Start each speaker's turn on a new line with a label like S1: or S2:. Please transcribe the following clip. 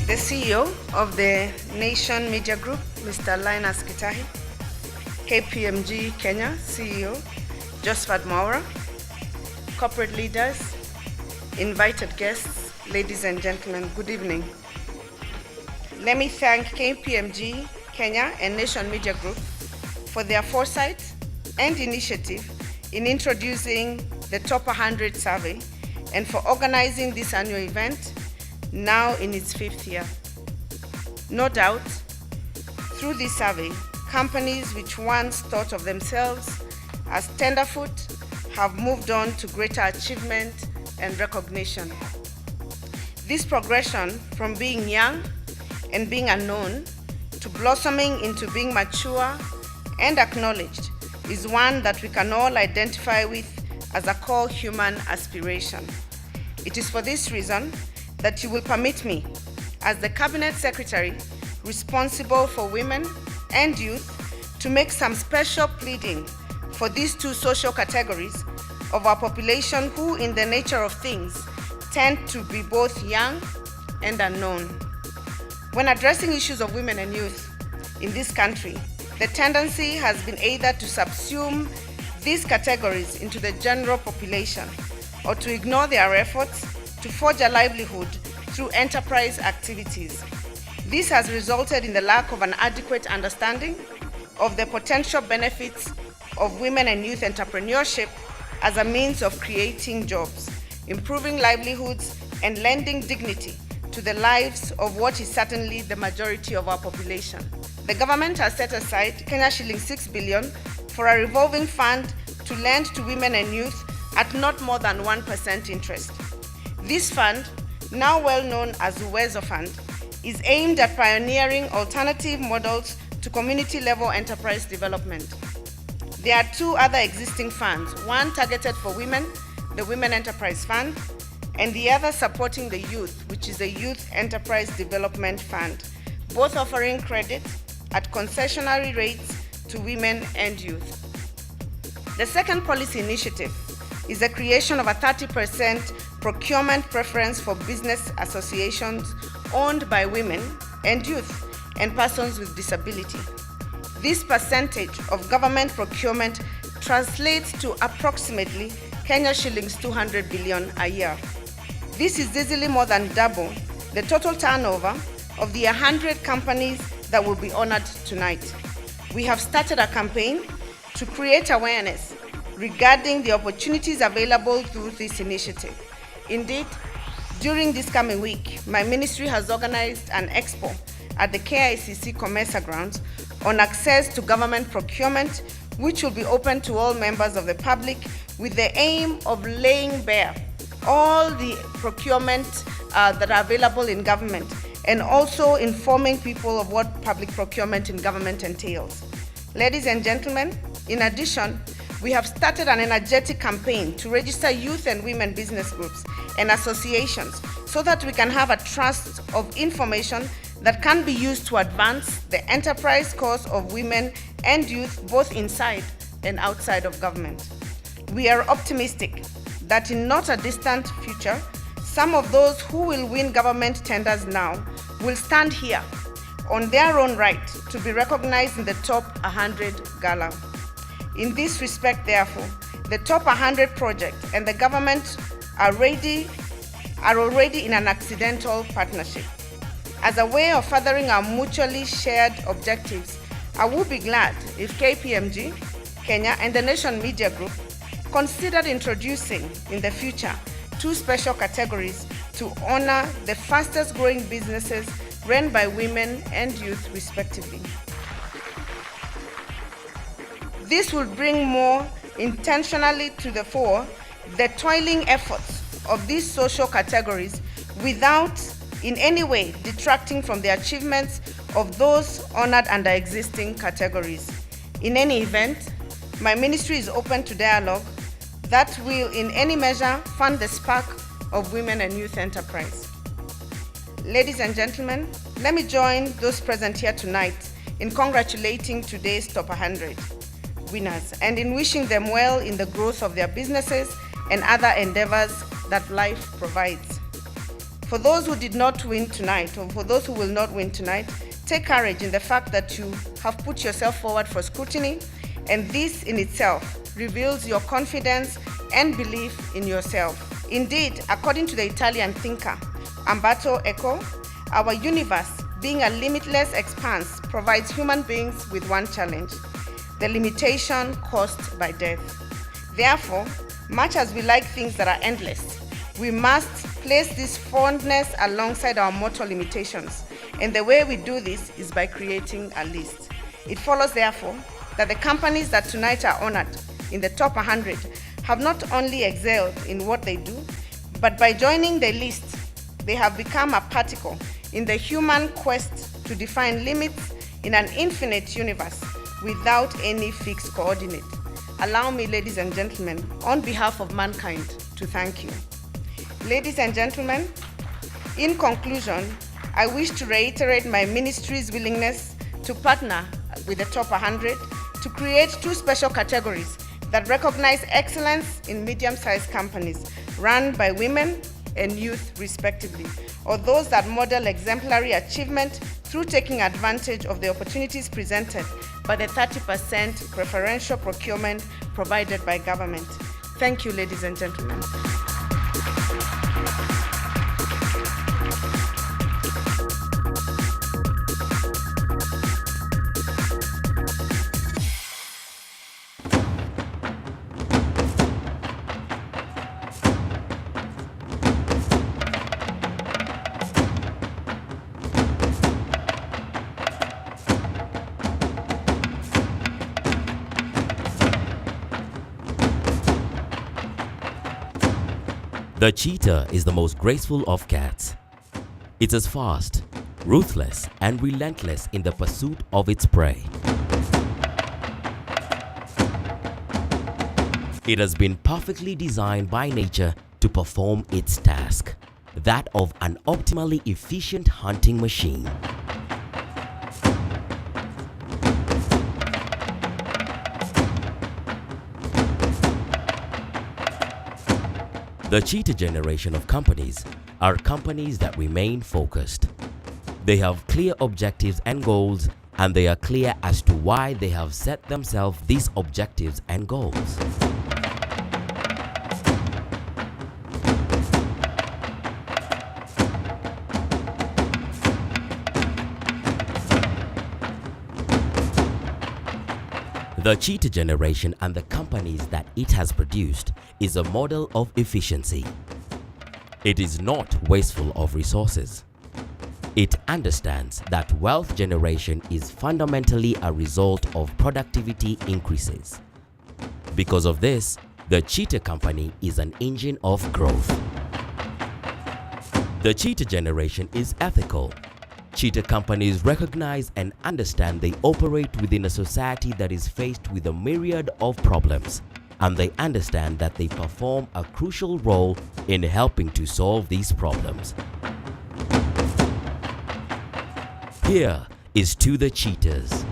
S1: the CEO of the Nation Media Group, Mr. Linus Kitahi, KPMG Kenya CEO, Josephat Mwaura, corporate leaders, invited guests, ladies and gentlemen, good evening. Let me thank KPMG Kenya and Nation Media Group for their foresight and initiative in introducing the Top 100 survey and for organizing this annual event, now in its 5th year. No doubt, through this survey, companies which once thought of themselves as tenderfoot have moved on to greater achievement and recognition. This progression from being young and being unknown to blossoming into being mature and acknowledged is one that we can all identify with as a core human aspiration. It is for this reason that you will permit me, as the Cabinet Secretary responsible for women and youth, to make some special pleading for these two social categories of our population who, in the nature of things, tend to be both young and unknown. When addressing issues of women and youth in this country, the tendency has been either to subsume these categories into the general population or to ignore their efforts to forge a livelihood through enterprise activities. This has resulted in the lack of an adequate understanding of the potential benefits of women and youth entrepreneurship as a means of creating jobs, improving livelihoods, and lending dignity to the lives of what is certainly the majority of our population. The government has set aside Kenya shilling 6 billion for a revolving fund to lend to women and youth at not more than 1% interest. This fund, now well known as the Uwezo Fund, is aimed at pioneering alternative models to community-level enterprise development. There are two other existing funds, one targeted for women, the Women Enterprise Fund, and the other supporting the youth, which is the Youth Enterprise Development Fund, both offering credit at concessionary rates to women and youth. The second policy initiative is the creation of a 30% procurement preference for business associations owned by women and youth and persons with disability. This percentage of government procurement translates to approximately Kenya shillings 200 billion a year. This is easily more than double the total turnover of the 100 companies that will be honored tonight. We have started a campaign to create awareness regarding the opportunities available through this initiative. Indeed, during this coming week, my ministry has organized an expo at the KICC Comesa grounds on access to government procurement, which will be open to all members of the public with the aim of laying bare all the procurement that are available in government and also informing people of what public procurement in government entails. Ladies and gentlemen, in addition, we have started an energetic campaign to register youth and women business groups and associations so that we can have a trust of information that can be used to advance the enterprise cause of women and youth both inside and outside of government. We are optimistic that in not a distant future, some of those who will win government tenders now will stand here on their own right to be recognized in the Top 100 Gala. In this respect, therefore, the Top 100 project and the government are already in an accidental partnership. As a way of furthering our mutually shared objectives, I would be glad if KPMG, Kenya, and the Nation Media Group considered introducing in the future two special categories to honor the fastest growing businesses run by women and youth respectively. This will bring more intentionally to the fore the toiling efforts of these social categories without in any way detracting from the achievements of those honored under existing categories. In any event, my ministry is open to dialogue that will in any measure fund the spark of women and youth enterprise. Ladies and gentlemen, let me join those present here tonight in congratulating today's Top 100 winners and in wishing them well in the growth of their businesses and other endeavors that life provides. For those who did not win tonight, or for those who will not win tonight, take courage in the fact that you have put yourself forward for scrutiny, and this in itself reveals your confidence and belief in yourself. Indeed, according to the Italian thinker Umberto Eco, our universe, being a limitless expanse, provides human beings with one challenge: the limitation caused by death. Therefore, much as we like things that are endless, we must place this fondness alongside our mortal limitations, and the way we do this is by creating a list. It follows, therefore, that the companies that tonight are honored in the top 100 have not only excelled in what they do, but by joining the list, they have become a particle in the human quest to define limits in an infinite universe without any fixed coordinate. Allow me, ladies and gentlemen, on behalf of mankind, to thank you. Ladies and gentlemen, in conclusion, I wish to reiterate my ministry's willingness to partner with the top 100 to create two special categories that recognize excellence in medium-sized companies run by women and youth respectively, or those that model exemplary achievement through taking advantage of the opportunities presented by the 30% preferential procurement provided by government. Thank you, ladies and gentlemen.
S2: The cheetah is the most graceful of cats. It's as fast, ruthless, and relentless in the pursuit of its prey. It has been perfectly designed by nature to perform its task, that of an optimally efficient hunting machine. The cheetah generation of companies are companies that remain focused. They have clear objectives and goals, and they are clear as to why they have set themselves these objectives and goals. The cheetah generation and the companies that it has produced is a model of efficiency. It is not wasteful of resources. It understands that wealth generation is fundamentally a result of productivity increases. Because of this, the cheetah company is an engine of growth. The cheetah generation is ethical. Cheetah companies recognize and understand they operate within a society that is faced with a myriad of problems, and they understand that they perform a crucial role in helping to solve these problems. Here is to the cheetahs.